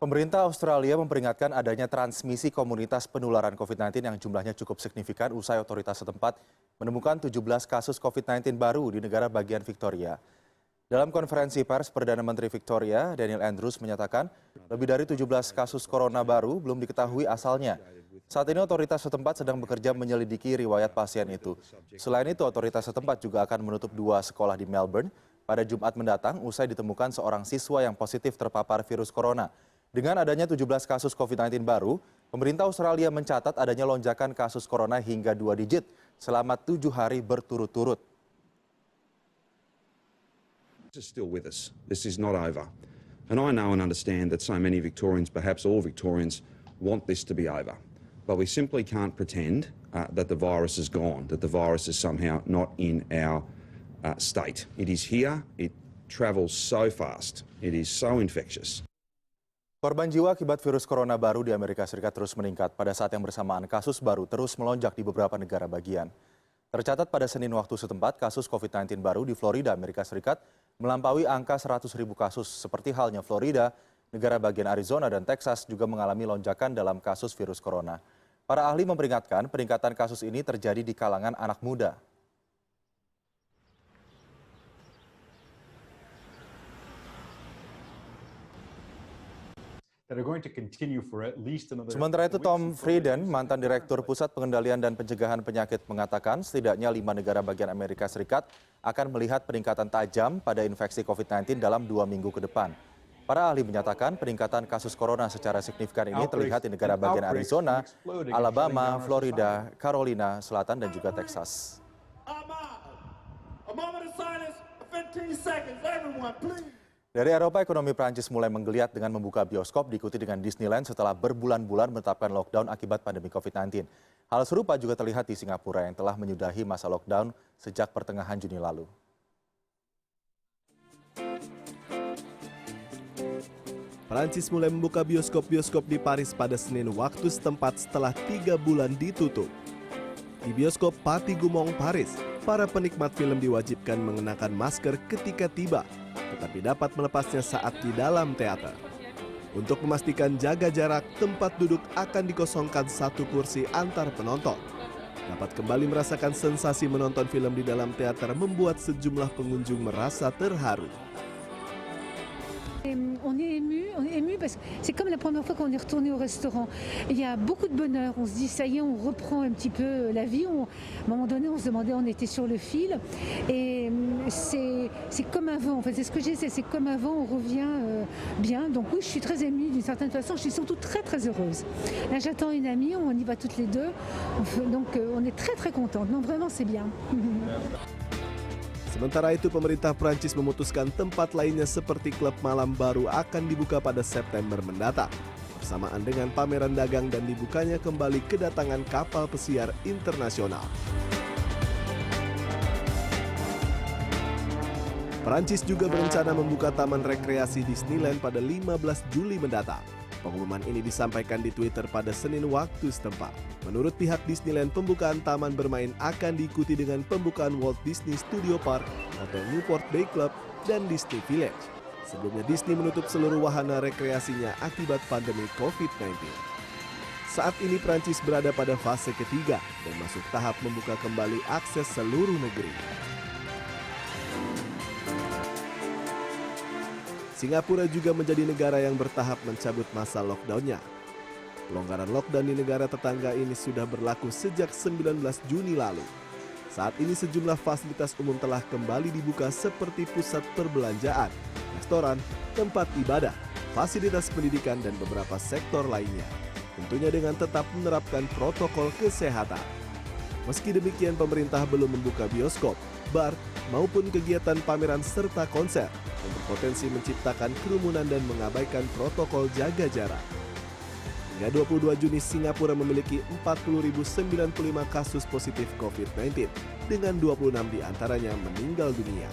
Pemerintah Australia memperingatkan adanya transmisi komunitas penularan COVID-19 yang jumlahnya cukup signifikan usai otoritas setempat menemukan 17 kasus COVID-19 baru di negara bagian Victoria. Dalam konferensi pers, Perdana Menteri Victoria, Daniel Andrews, menyatakan lebih dari 17 kasus corona baru belum diketahui asalnya. Saat ini otoritas setempat sedang bekerja menyelidiki riwayat pasien itu. Selain itu, otoritas setempat juga akan menutup 2 sekolah di Melbourne pada Jumat mendatang usai ditemukan seorang siswa yang positif terpapar virus corona. Dengan adanya 17 kasus COVID-19 baru, pemerintah Australia mencatat adanya lonjakan kasus corona hingga 2 digit selama 7 hari berturut-turut. This is still with us. This is not over. And I know and understand that so many Victorians, perhaps all Victorians, want this to be over. But we simply can't pretend that the virus is gone, that the virus is somehow not in our state. It is here. It travels so fast. It is so infectious. Korban jiwa akibat virus corona baru di Amerika Serikat terus meningkat pada saat yang bersamaan kasus baru terus melonjak di beberapa negara bagian. Tercatat pada Senin waktu setempat, kasus COVID-19 baru di Florida, Amerika Serikat melampaui angka 100.000 kasus. Seperti halnya Florida, negara bagian Arizona dan Texas juga mengalami lonjakan dalam kasus virus corona. Para ahli memperingatkan peningkatan kasus ini terjadi di kalangan anak muda. Sementara itu, Tom Frieden, mantan Direktur Pusat Pengendalian dan Pencegahan Penyakit, mengatakan setidaknya 5 negara bagian Amerika Serikat akan melihat peningkatan tajam pada infeksi COVID-19 dalam 2 minggu ke depan. Para ahli menyatakan peningkatan kasus corona secara signifikan ini terlihat di negara bagian Arizona, Alabama, Florida, Carolina Selatan, dan juga Texas. Dari Eropa, ekonomi Prancis mulai menggeliat dengan membuka bioskop diikuti dengan Disneyland setelah berbulan-bulan menetapkan lockdown akibat pandemi COVID-19. Hal serupa juga terlihat di Singapura yang telah menyudahi masa lockdown sejak pertengahan Juni lalu. Prancis mulai membuka bioskop-bioskop di Paris pada Senin waktu setempat setelah 3 bulan ditutup. Di bioskop Pathé Gaumont, Paris, para penikmat film diwajibkan mengenakan masker ketika tiba, tetapi dapat melepasnya saat di dalam teater. Untuk memastikan jaga jarak, tempat duduk akan dikosongkan 1 kursi antar penonton. Dapat kembali merasakan sensasi menonton film di dalam teater membuat sejumlah pengunjung merasa terharu. On est ému parce que c'est comme la première fois qu'on est retourné au restaurant. Il y a beaucoup de bonheur, on se dit ça y est, on reprend un petit peu la vie. À un moment donné, on se demandait, on était sur le fil. Et c'est comme avant, en fait, c'est ce que j'ai, c'est comme avant, on revient bien. Donc oui, je suis très émue d'une certaine façon, je suis surtout très très heureuse. Là, j'attends une amie, on y va toutes les deux. Donc on est très très contentes. Non, vraiment, c'est bien. Sementara itu, pemerintah Prancis memutuskan tempat lainnya seperti klub malam baru akan dibuka pada September mendatang, bersamaan dengan pameran dagang dan dibukanya kembali kedatangan kapal pesiar internasional. Prancis juga berencana membuka taman rekreasi Disneyland pada 15 Juli mendatang. Pengumuman ini disampaikan di Twitter pada Senin waktu setempat. Menurut pihak Disneyland, pembukaan taman bermain akan diikuti dengan pembukaan Walt Disney Studio Park, Hotel Newport Bay Club, dan Disney Village. Sebelumnya Disney menutup seluruh wahana rekreasinya akibat pandemi COVID-19. Saat ini Prancis berada pada fase ketiga dan masuk tahap membuka kembali akses seluruh negeri. Singapura juga menjadi negara yang bertahap mencabut masa lockdown-nya. Pelonggaran lockdown di negara tetangga ini sudah berlaku sejak 19 Juni lalu. Saat ini sejumlah fasilitas umum telah kembali dibuka seperti pusat perbelanjaan, restoran, tempat ibadah, fasilitas pendidikan, dan beberapa sektor lainnya. Tentunya dengan tetap menerapkan protokol kesehatan. Meski demikian, pemerintah belum membuka bioskop, bar, maupun kegiatan pameran serta konser yang berpotensi menciptakan kerumunan dan mengabaikan protokol jaga jarak. Hingga 22 Juni, Singapura memiliki 40.095 kasus positif COVID-19, dengan 26 diantaranya meninggal dunia.